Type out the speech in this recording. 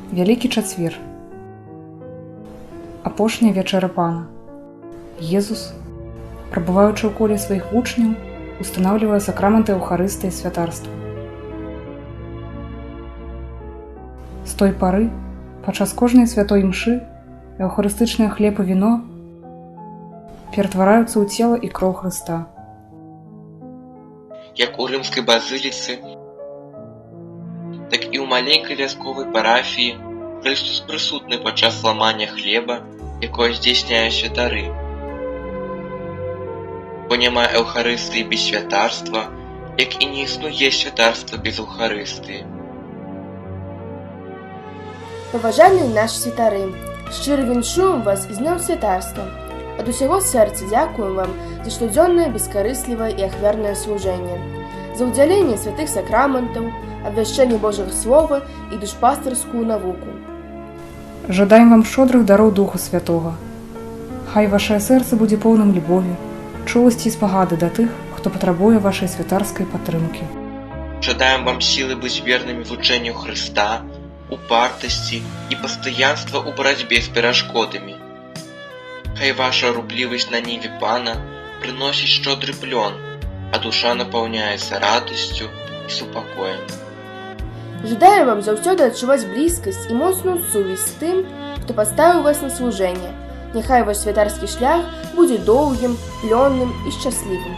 Вялікі чацвер. Апошняя вячэра Пана. Езус, прабываючы ў коле сваіх вучняў, устанаўлівае сакрамент Еўхарыстыі святарства. З той пары, падчас кожнай святой імшы, еўхарыстычныя хлеб і віно ператвараюцца ў цела і кроў Хрыста. Як у рымскай базыліцы, так і ў маленькай вясковай парафіі Хрыстос прысутны падчас ламання хлеба, якое здзейсняе святары. Бо няма Еўхарыстыі без святарства, як і не існуе святарства без Еўхарыстыі. Паважаныя нашы святары, шчыра віншуем вас з днём святарства. Ад усяго сэрца дзякуем вам за штодзённае бескарыслівае і ахвярнае служэнне, за ўдзяленне святых сакраментаў, абвяшчэнне Божага Слова і душпастырскую навуку. Жадаем вам шчодрых дароў Духа Святога. Хай вашае сэрца будзе поўным любові, чуласці і спагады да тых, хто патрабуе вашай святарскай падтрымкі. Жадаем вам сілы быць вернымі вучэнню Хрыста, упартасці і пастаянства ў барацьбе з перашкодамі. Хай ваша руплівасць на ніве Пана прыносіць шчодры плён, а душа напаўняецца радасцю і супакоем. Жадаем вам заўсёды адчуваць блізкасць і моцную сувязь з тым, хто паставіў вас на служэнне. Няхай ваш святарскі шлях будзе доўгім, плённым і шчаслівым.